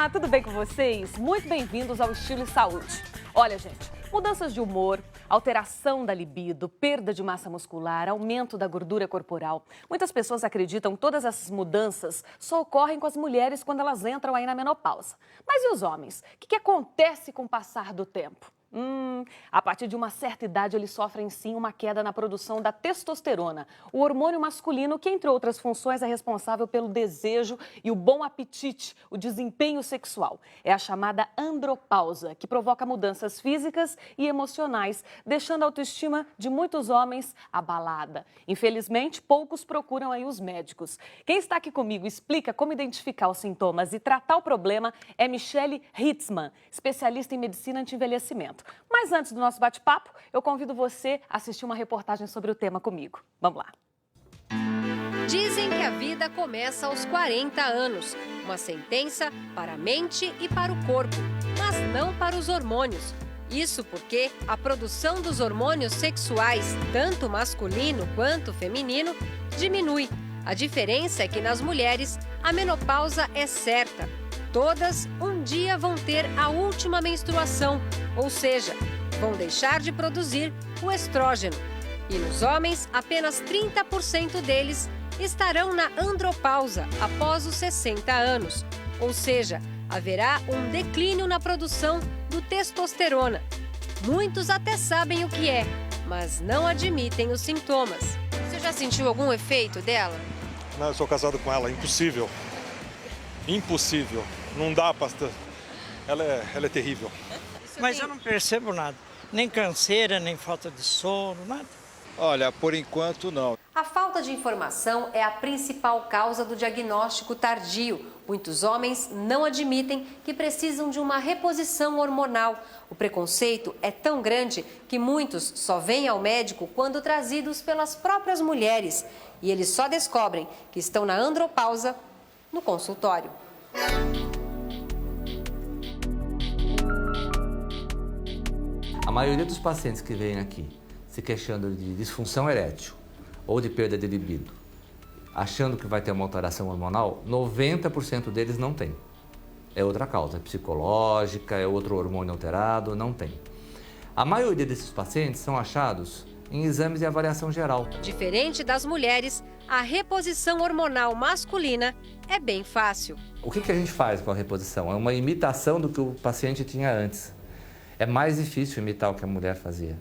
Olá, tudo bem com vocês? Muito bem-vindos ao Estilo e Saúde. Olha, gente, mudanças de humor, alteração da libido, perda de massa muscular, aumento da gordura corporal. Muitas pessoas acreditam que todas essas mudanças só ocorrem com as mulheres quando elas entram aí na menopausa. Mas e os homens? O que acontece com o passar do tempo? A partir de uma certa idade, eles sofrem sim uma queda na produção da testosterona, o hormônio masculino que, entre outras funções, é responsável pelo desejo e o bom apetite, o desempenho sexual. É a chamada andropausa, que provoca mudanças físicas e emocionais, deixando a autoestima de muitos homens abalada. Infelizmente, poucos procuram aí os médicos. Quem está aqui comigo explica como identificar os sintomas e tratar o problema é Michele Hitzmann, especialista em medicina anti-envelhecimento. Mas antes do nosso bate-papo, eu convido você a assistir uma reportagem sobre o tema comigo. Vamos lá. Dizem que a vida começa aos 40 anos. Uma sentença para a mente e para o corpo, mas não para os hormônios. Isso porque a produção dos hormônios sexuais, tanto masculino quanto feminino, diminui. A diferença é que nas mulheres a menopausa é certa. Todas um dia vão ter a última menstruação, ou seja, vão deixar de produzir o estrógeno. E nos homens, apenas 30% deles estarão na andropausa após os 60 anos, ou seja, haverá um declínio na produção do testosterona. Muitos até sabem o que é, mas não admitem os sintomas. Você já sentiu algum efeito dela? Não, eu sou casado com ela, impossível. Impossível. Não dá, pastor. Ela é terrível. Mas eu não percebo nada. Nem canseira, nem falta de sono, nada. Olha, por enquanto não. A falta de informação é a principal causa do diagnóstico tardio. Muitos homens não admitem que precisam de uma reposição hormonal. O preconceito é tão grande que muitos só vêm ao médico quando trazidos pelas próprias mulheres. E eles só descobrem que estão na andropausa no consultório. A maioria dos pacientes que vêm aqui se queixando de disfunção erétil ou de perda de libido, achando que vai ter uma alteração hormonal, 90% deles não tem. É outra causa, é psicológica, é outro hormônio alterado, não tem. A maioria desses pacientes são achados em exames de avaliação geral. Diferente das mulheres, a reposição hormonal masculina é bem fácil. O que a gente faz com a reposição? É uma imitação do que o paciente tinha antes. É mais difícil imitar o que a mulher fazia.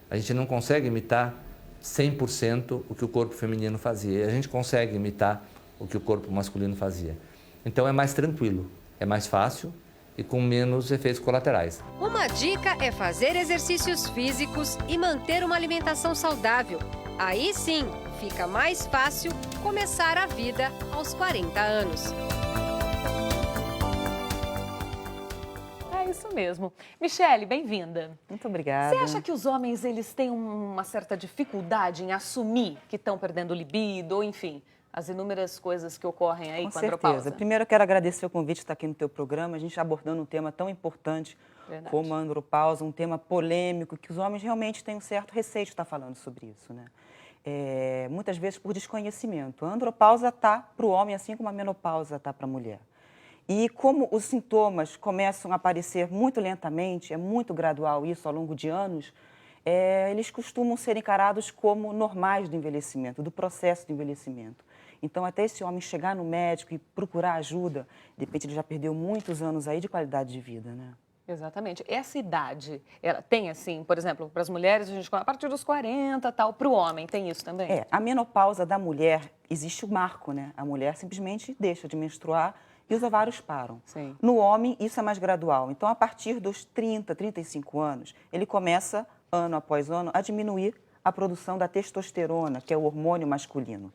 A gente não consegue imitar 100% o que o corpo feminino fazia. A gente consegue imitar o que o corpo masculino fazia. Então é mais tranquilo, é mais fácil e com menos efeitos colaterais. Uma dica é fazer exercícios físicos e manter uma alimentação saudável. Aí sim, fica mais fácil começar a vida aos 40 anos. É isso mesmo. Michele, bem-vinda. Muito obrigada. Você acha que os homens eles têm uma certa dificuldade em assumir que estão perdendo libido, ou enfim, as inúmeras coisas que ocorrem aí com a andropausa? Com certeza. Primeiro eu quero agradecer o convite de estar aqui no teu programa, a gente abordando um tema tão importante como a andropausa, um tema polêmico, que os homens realmente têm um certo receio de estar falando sobre isso, né? Muitas vezes por desconhecimento. A andropausa está para o homem assim como a menopausa está para a mulher. E como os sintomas começam a aparecer muito lentamente, é muito gradual isso ao longo de anos, eles costumam ser encarados como normais do envelhecimento, do processo de envelhecimento. Então, até esse homem chegar no médico e procurar ajuda, de repente ele já perdeu muitos anos aí de qualidade de vida, né? Exatamente. Essa idade, ela tem assim, por exemplo, para as mulheres, a partir dos 40, tal, para o homem, tem isso também? A menopausa da mulher, existe o marco, né? A mulher simplesmente deixa de menstruar e os ovários param. Sim. No homem, isso é mais gradual. Então, a partir dos 30, 35 anos, ele começa, ano após ano, a diminuir a produção da testosterona, que é o hormônio masculino.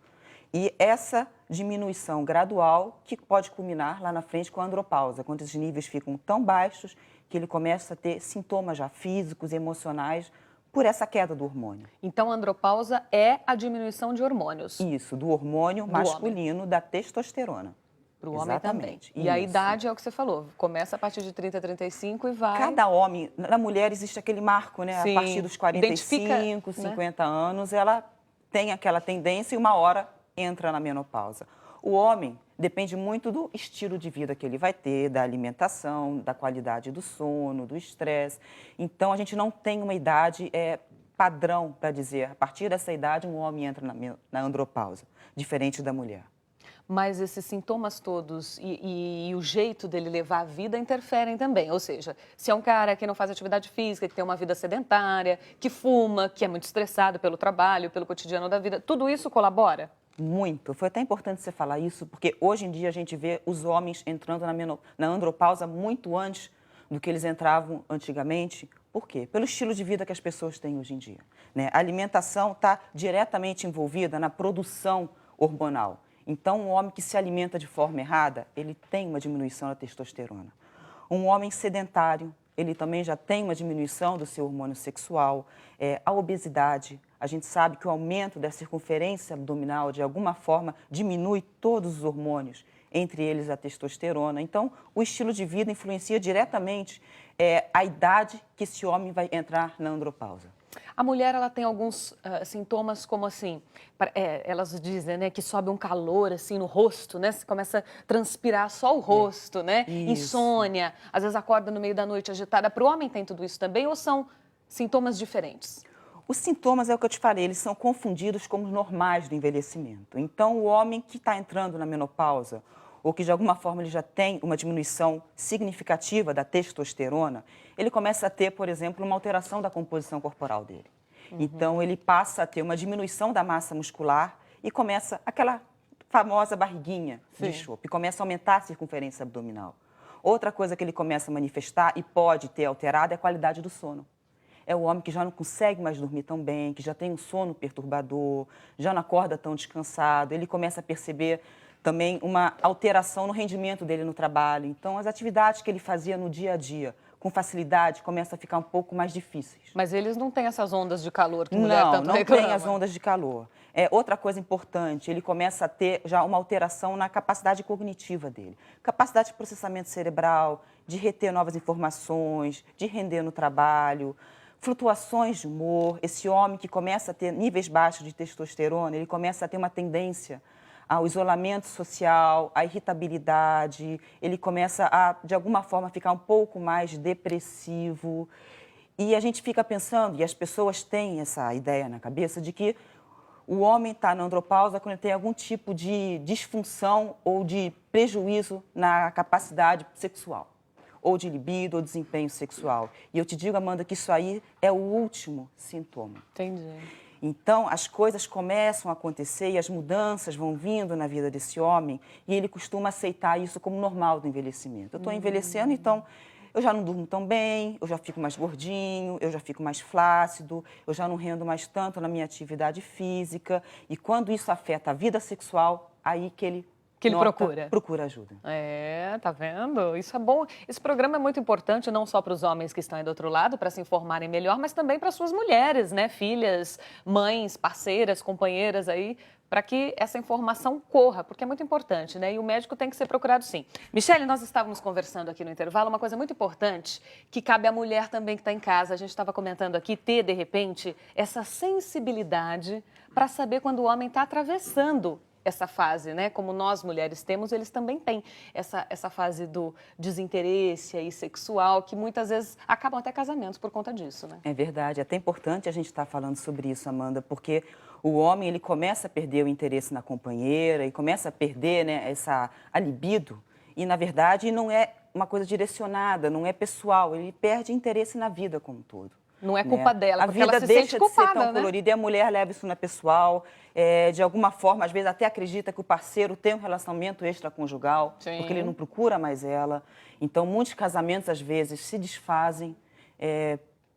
E essa diminuição gradual que pode culminar lá na frente com a andropausa, quando esses níveis ficam tão baixos que ele começa a ter sintomas já físicos e emocionais por essa queda do hormônio. Então, a andropausa é a diminuição de hormônios. Isso, do hormônio masculino, da testosterona. Para o homem também. E isso. a idade é o que você falou, começa a partir de 30, 35 e vai... Cada homem, na mulher existe aquele marco, né? Sim. A partir dos 45, 50 anos, ela tem aquela tendência e uma hora entra na menopausa. O homem depende muito do estilo de vida que ele vai ter, da alimentação, da qualidade do sono, do estresse. Então, a gente não tem uma idade padrão para dizer, a partir dessa idade, um homem entra na andropausa, diferente da mulher. Mas esses sintomas todos e o jeito dele levar a vida interferem também. Ou seja, se é um cara que não faz atividade física, que tem uma vida sedentária, que fuma, que é muito estressado pelo trabalho, pelo cotidiano da vida, tudo isso colabora? Muito. Foi até importante você falar isso, porque hoje em dia a gente vê os homens entrando na andropausa muito antes do que eles entravam antigamente. Por quê? Pelo estilo de vida que as pessoas têm hoje em dia, né? A alimentação está diretamente envolvida na produção hormonal. Então, um homem que se alimenta de forma errada, ele tem uma diminuição da testosterona. Um homem sedentário, ele também já tem uma diminuição do seu hormônio sexual. A obesidade, a gente sabe que o aumento da circunferência abdominal, de alguma forma, diminui todos os hormônios, entre eles a testosterona. Então, o estilo de vida influencia diretamente a idade que esse homem vai entrar na andropausa. A mulher, ela tem alguns sintomas como assim, elas dizem, né, que sobe um calor assim no rosto, né? Você começa a transpirar só o rosto, né? Isso. Insônia, às vezes acorda no meio da noite agitada. Para o homem tem tudo isso também ou são sintomas diferentes? Os sintomas, é o que eu te falei, eles são confundidos como normais do envelhecimento. Então, o homem que está entrando na menopausa, ou que de alguma forma ele já tem uma diminuição significativa da testosterona, ele começa a ter, por exemplo, uma alteração da composição corporal dele. Então, ele passa a ter uma diminuição da massa muscular e começa aquela famosa barriguinha de chope, começa a aumentar a circunferência abdominal. Outra coisa que ele começa a manifestar e pode ter alterado é a qualidade do sono. É o homem que já não consegue mais dormir tão bem, que já tem um sono perturbador, já não acorda tão descansado, ele começa a perceber também uma alteração no rendimento dele no trabalho. Então, as atividades que ele fazia no dia a dia, com facilidade, começam a ficar um pouco mais difíceis. Mas eles não têm essas ondas de calor que mulher tanto reclama. Não tem as ondas de calor. Outra coisa importante, ele começa a ter já uma alteração na capacidade cognitiva dele. Capacidade de processamento cerebral, de reter novas informações, de render no trabalho, flutuações de humor. Esse homem que começa a ter níveis baixos de testosterona, ele começa a ter uma tendência ao isolamento social, à irritabilidade, ele começa a, de alguma forma, ficar um pouco mais depressivo. E a gente fica pensando, e as pessoas têm essa ideia na cabeça, de que o homem está na andropausa quando ele tem algum tipo de disfunção ou de prejuízo na capacidade sexual, ou de libido, ou desempenho sexual. E eu te digo, Amanda, que isso aí é o último sintoma. Entendi. Então, as coisas começam a acontecer e as mudanças vão vindo na vida desse homem e ele costuma aceitar isso como normal do envelhecimento. Eu estou envelhecendo, então eu já não durmo tão bem, eu já fico mais gordinho, eu já fico mais flácido, eu já não rendo mais tanto na minha atividade física. E quando isso afeta a vida sexual, aí que ele procura ajuda. Tá vendo? Isso é bom. Esse programa é muito importante não só para os homens que estão aí do outro lado, para se informarem melhor, mas também para suas mulheres, né? Filhas, mães, parceiras, companheiras aí, para que essa informação corra, porque é muito importante, né? E o médico tem que ser procurado sim. Michele, nós estávamos conversando aqui no intervalo, uma coisa muito importante que cabe à mulher também que está em casa. A gente estava comentando aqui, ter, de repente, essa sensibilidade para saber quando o homem está atravessando essa fase, né? Como nós mulheres temos, eles também têm essa fase do desinteresse aí sexual, que muitas vezes acabam até casamentos por conta disso, né? É verdade, é até importante a gente estar falando sobre isso, Amanda, porque o homem ele começa a perder o interesse na companheira e começa a perder, né, a libido, e na verdade não é uma coisa direcionada, não é pessoal, ele perde interesse na vida como um todo. Não é culpa dela, porque ela se deixa sente culpada, de ser tão colorida, e a mulher leva isso na pessoal, de alguma forma, às vezes até acredita que o parceiro tem um relacionamento extraconjugal, porque ele não procura mais ela. Então, muitos casamentos, às vezes, se desfazem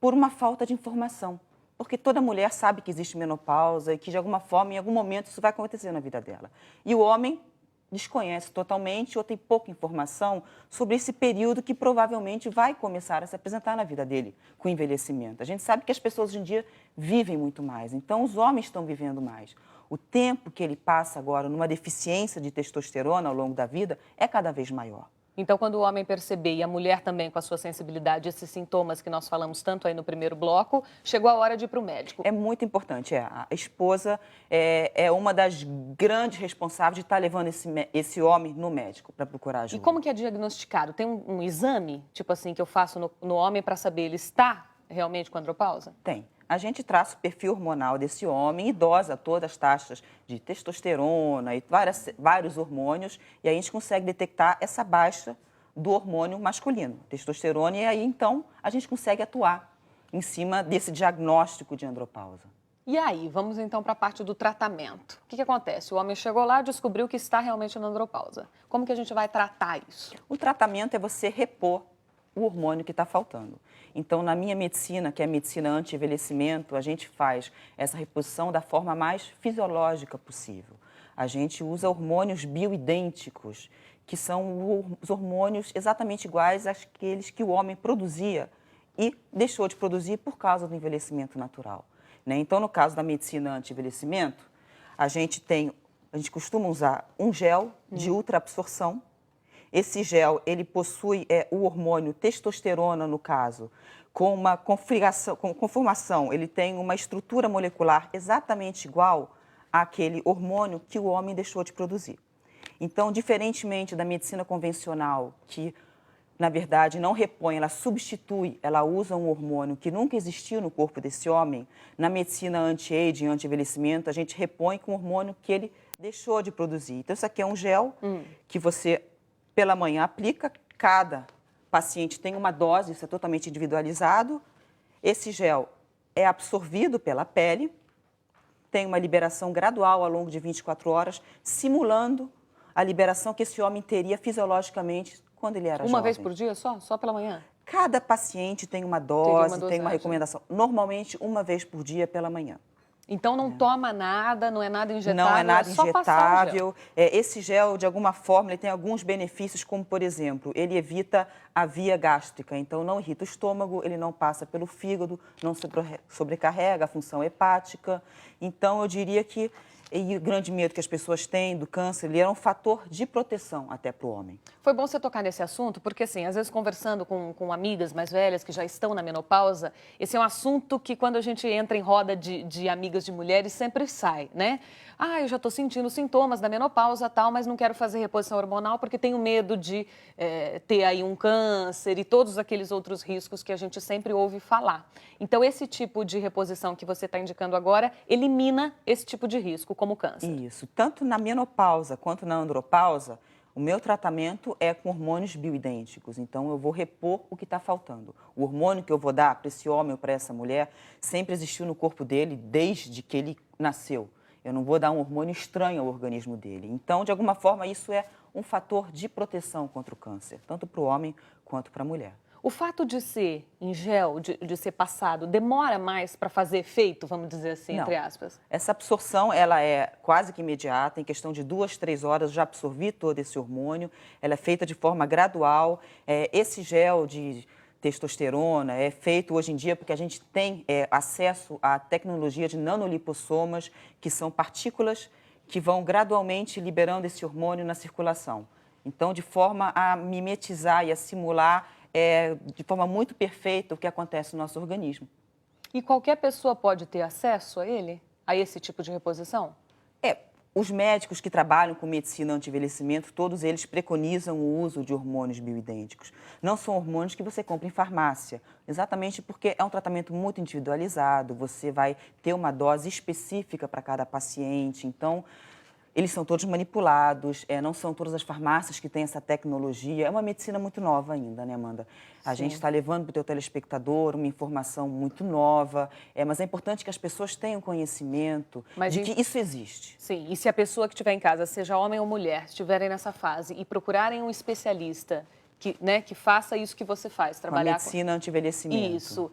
por uma falta de informação, porque toda mulher sabe que existe menopausa e que, de alguma forma, em algum momento, isso vai acontecer na vida dela. E o homem desconhece totalmente ou tem pouca informação sobre esse período que provavelmente vai começar a se apresentar na vida dele com o envelhecimento. A gente sabe que as pessoas hoje em dia vivem muito mais, então os homens estão vivendo mais. O tempo que ele passa agora numa deficiência de testosterona ao longo da vida é cada vez maior. Então, quando o homem perceber, e a mulher também com a sua sensibilidade, esses sintomas que nós falamos tanto aí no primeiro bloco, chegou a hora de ir para o médico. É muito importante. A esposa é uma das grandes responsáveis de estar levando esse homem no médico para procurar ajuda. E como que é diagnosticado? Tem um exame, tipo assim, que eu faço no homem para saber ele está realmente com andropausa? Tem. A gente traça o perfil hormonal desse homem e dosa todas as taxas de testosterona e vários hormônios, e aí a gente consegue detectar essa baixa do hormônio masculino, testosterona, e aí então a gente consegue atuar em cima desse diagnóstico de andropausa. E aí, vamos então para a parte do tratamento. O que acontece? O homem chegou lá e descobriu que está realmente na andropausa. Como que a gente vai tratar isso? O tratamento é você repor o hormônio que está faltando. Então, na minha medicina, que é a medicina anti-envelhecimento, a gente faz essa reposição da forma mais fisiológica possível. A gente usa hormônios bioidênticos, que são os hormônios exatamente iguais àqueles que o homem produzia e deixou de produzir por causa do envelhecimento natural. Então, no caso da medicina anti-envelhecimento, a gente costuma usar um gel de ultraabsorção. Esse gel, ele possui o hormônio testosterona, no caso, com uma conformação, ele tem uma estrutura molecular exatamente igual àquele hormônio que o homem deixou de produzir. Então, diferentemente da medicina convencional, que, na verdade, não repõe, ela substitui, ela usa um hormônio que nunca existiu no corpo desse homem, na medicina anti-aging, anti-envelhecimento, a gente repõe com o hormônio que ele deixou de produzir. Então, isso aqui é um gel que você, pela manhã, aplica. Cada paciente tem uma dose, isso é totalmente individualizado. Esse gel é absorvido pela pele, tem uma liberação gradual ao longo de 24 horas, simulando a liberação que esse homem teria fisiologicamente quando ele era jovem. Uma vez por dia só? Só pela manhã? Cada paciente tem uma dose, tem uma recomendação. Normalmente, uma vez por dia pela manhã. Então não toma nada, não é nada injetável? Não é nada só injetável. Esse gel, de alguma forma, ele tem alguns benefícios, como, por exemplo, ele evita a via gástrica. Então, não irrita o estômago, ele não passa pelo fígado, não sobrecarrega a função hepática. Então, eu diria que o grande medo que as pessoas têm do câncer, ele é um fator de proteção até para o homem. Foi bom você tocar nesse assunto, porque assim, às vezes conversando com amigas mais velhas que já estão na menopausa, esse é um assunto que quando a gente entra em roda de amigas de mulheres sempre sai, né? Ah, eu já estou sentindo sintomas da menopausa tal, mas não quero fazer reposição hormonal porque tenho medo de ter aí um câncer e todos aqueles outros riscos que a gente sempre ouve falar. Então, esse tipo de reposição que você está indicando agora elimina esse tipo de risco, como câncer. Isso. Tanto na menopausa quanto na andropausa, o meu tratamento é com hormônios bioidênticos. Então, eu vou repor o que está faltando. O hormônio que eu vou dar para esse homem ou para essa mulher sempre existiu no corpo dele desde que ele nasceu. Eu não vou dar um hormônio estranho ao organismo dele. Então, de alguma forma, isso é um fator de proteção contra o câncer, tanto para o homem quanto para a mulher. O fato de ser em gel, de ser passado, demora mais para fazer efeito, vamos dizer assim, entre aspas? Essa absorção, ela é quase que imediata, em questão de 2, 3 horas já absorvi todo esse hormônio, ela é feita de forma gradual. Esse gel de testosterona é feito hoje em dia porque a gente tem acesso à tecnologia de nanolipossomas, que são partículas que vão gradualmente liberando esse hormônio na circulação. Então, de forma a mimetizar e a simular de forma muito perfeita o que acontece no nosso organismo. E qualquer pessoa pode ter acesso a ele, a esse tipo de reposição? Os médicos que trabalham com medicina anti-envelhecimento, todos eles preconizam o uso de hormônios bioidênticos. Não são hormônios que você compra em farmácia, exatamente porque é um tratamento muito individualizado, você vai ter uma dose específica para cada paciente. Então, eles são todos manipulados, não são todas as farmácias que têm essa tecnologia. É uma medicina muito nova ainda, né, Amanda? A gente está levando para o teu telespectador uma informação muito nova, mas é importante que as pessoas tenham conhecimento de que isso existe. Sim, e se a pessoa que estiver em casa, seja homem ou mulher, estiverem nessa fase e procurarem um especialista que faça isso que você faz, trabalhar com a medicina anti-envelhecimento. Isso.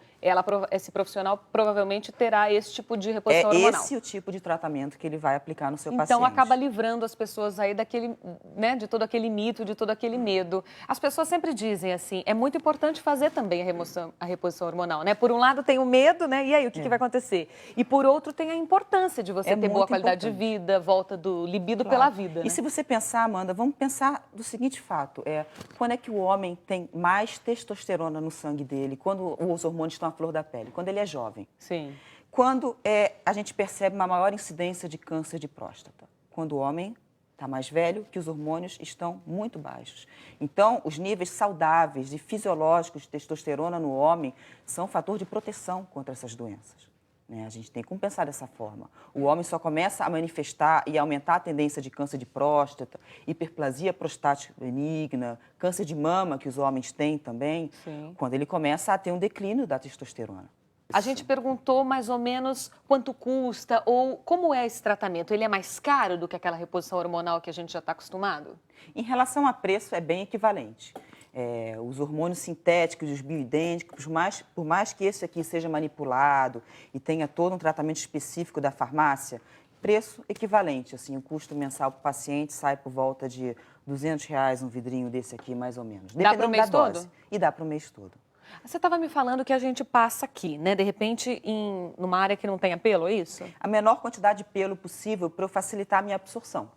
Esse profissional provavelmente terá esse tipo de reposição hormonal. É esse o tipo de tratamento que ele vai aplicar no seu paciente. Então, acaba livrando as pessoas aí de todo aquele mito, de todo aquele medo. As pessoas sempre dizem assim, é muito importante fazer também a reposição hormonal, né? Por um lado tem o medo, né? E aí, o que vai acontecer? E por outro tem a importância de você ter boa qualidade de vida, volta do libido pela vida, né? E se você pensar, Amanda, vamos pensar do seguinte fato, quando é que o homem tem mais testosterona no sangue dele, quando os hormônios estão à flor da pele? Quando ele é jovem. Sim. Quando a gente percebe uma maior incidência de câncer de próstata. Quando o homem está mais velho, que os hormônios estão muito baixos. Então, os níveis saudáveis e fisiológicos de testosterona no homem são um fator de proteção contra essas doenças. A gente tem que pensar dessa forma. O homem só começa a manifestar e aumentar a tendência de câncer de próstata, hiperplasia prostática benigna, câncer de mama, que os homens têm também, quando ele começa a ter um declínio da testosterona. A gente perguntou mais ou menos quanto custa ou como é esse tratamento. Ele é mais caro do que aquela reposição hormonal que a gente já está acostumado? Em relação a preço, é bem equivalente. Os hormônios sintéticos, os bioidênticos, por mais que esse aqui seja manipulado e tenha todo um tratamento específico da farmácia, preço equivalente. Assim, o custo mensal para o paciente sai por volta de R$200 um vidrinho desse aqui, mais ou menos. Dá para o mês todo? E dá para o mês todo. Você estava me falando que a gente passa aqui, né? De repente, numa área que não tenha pelo, é isso? A menor quantidade de pelo possível para eu facilitar a minha absorção.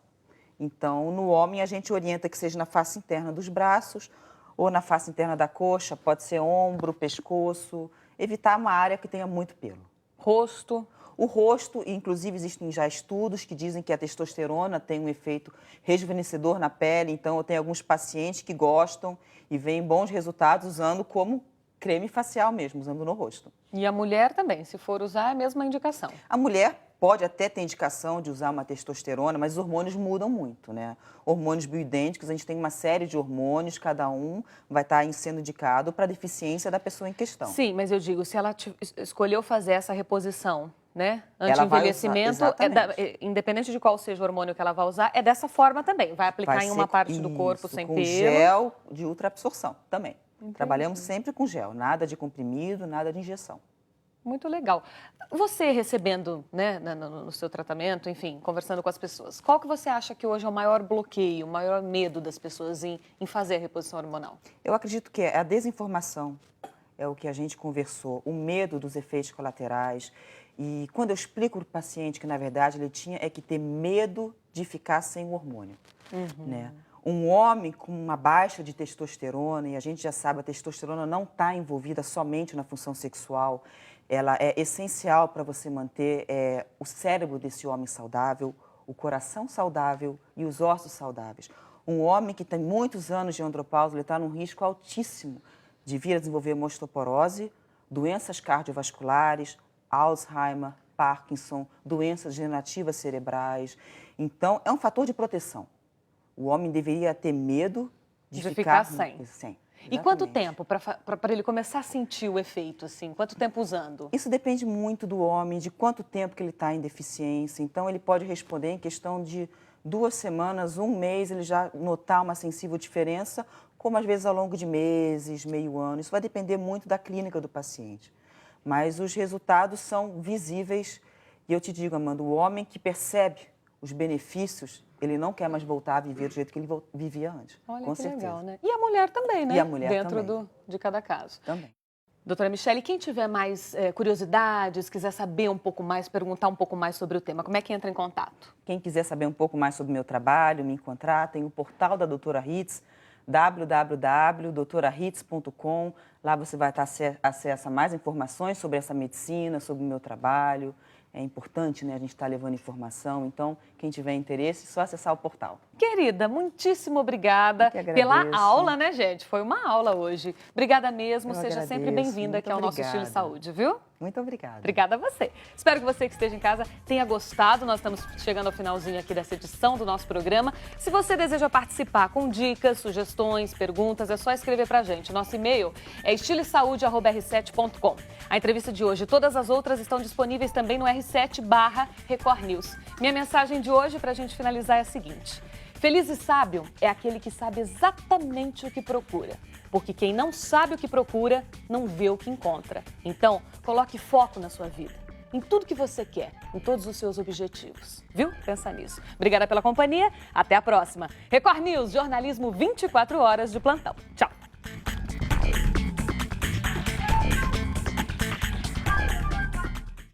Então, no homem, a gente orienta que seja na face interna dos braços ou na face interna da coxa, pode ser ombro, pescoço, evitar uma área que tenha muito pelo. Rosto? O rosto, inclusive existem já estudos que dizem que a testosterona tem um efeito rejuvenescedor na pele, então eu tenho alguns pacientes que gostam e veem bons resultados usando como creme facial mesmo, usando no rosto. E a mulher também, se for usar, é a mesma indicação. A mulher pode até ter indicação de usar uma testosterona, mas os hormônios mudam muito, né? Hormônios bioidênticos, a gente tem uma série de hormônios, cada um vai estar sendo indicado para a deficiência da pessoa em questão. Sim, mas eu digo, se ela escolheu fazer essa reposição, né? Anti-envelhecimento, independente de qual seja o hormônio que ela vai usar, é dessa forma também. Vai aplicar em uma parte do corpo sem pelo. Com gel de ultraabsorção também. Entendi. Trabalhamos sempre com gel, nada de comprimido, nada de injeção. Muito legal. Você recebendo, né, no seu tratamento, enfim, conversando com as pessoas, qual que você acha que hoje é o maior bloqueio, o maior medo das pessoas em fazer a reposição hormonal? Eu acredito que é a desinformação, é o que a gente conversou, o medo dos efeitos colaterais. E quando eu explico para o paciente que, na verdade, ele tinha que ter medo de ficar sem o hormônio, né? Um homem com uma baixa de testosterona, e a gente já sabe, a testosterona não está envolvida somente na função sexual, ela é essencial para você manter o cérebro desse homem saudável, o coração saudável e os ossos saudáveis. Um homem que tem muitos anos de andropausa, ele está num risco altíssimo de vir a desenvolver osteoporose, doenças cardiovasculares, Alzheimer, Parkinson, doenças degenerativas cerebrais. Então, é um fator de proteção. O homem deveria ter medo de ficar sem. E quanto tempo para ele começar a sentir o efeito, assim? Quanto tempo usando? Isso depende muito do homem, de quanto tempo que ele está em deficiência. Então, ele pode responder em questão de 2 semanas, 1 mês, ele já notar uma sensível diferença, como às vezes ao longo de meses, meio ano. Isso vai depender muito da clínica do paciente. Mas os resultados são visíveis. E eu te digo, Amanda, o homem que percebe os benefícios, ele não quer mais voltar a viver do jeito que ele vivia antes. Olha, com que certeza. legal, né? E a mulher também, né? E a mulher dentro também. de cada caso. Também. Doutora Michele, quem tiver mais curiosidades, quiser saber um pouco mais, perguntar um pouco mais sobre o tema, como é que entra em contato? Quem quiser saber um pouco mais sobre o meu trabalho, me encontrar, tem o portal da Doutora Hitz, www.doutorahitz.com. Lá você vai ter acesso a mais informações sobre essa medicina, sobre o meu trabalho. É importante, né, a gente estar levando informação. Então, quem tiver interesse, é só acessar o portal. Querida, muitíssimo obrigada pela aula, né, gente? Foi uma aula hoje. Obrigada mesmo. Seja sempre bem-vinda aqui ao nosso Estilo Saúde, viu? Muito obrigada. Obrigada a você. Espero que você que esteja em casa tenha gostado. Nós estamos chegando ao finalzinho aqui dessa edição do nosso programa. Se você deseja participar com dicas, sugestões, perguntas, é só escrever pra gente. Nosso e-mail é estilosaude@r7.com. A entrevista de hoje e todas as outras estão disponíveis também no R7/Record News. Minha mensagem de hoje pra gente finalizar é a seguinte: Feliz e sábio é aquele que sabe exatamente o que procura. Porque quem não sabe o que procura, não vê o que encontra. Então, coloque foco na sua vida, em tudo que você quer, em todos os seus objetivos. Viu? Pensa nisso. Obrigada pela companhia. Até a próxima. Record News, jornalismo 24 horas de plantão. Tchau.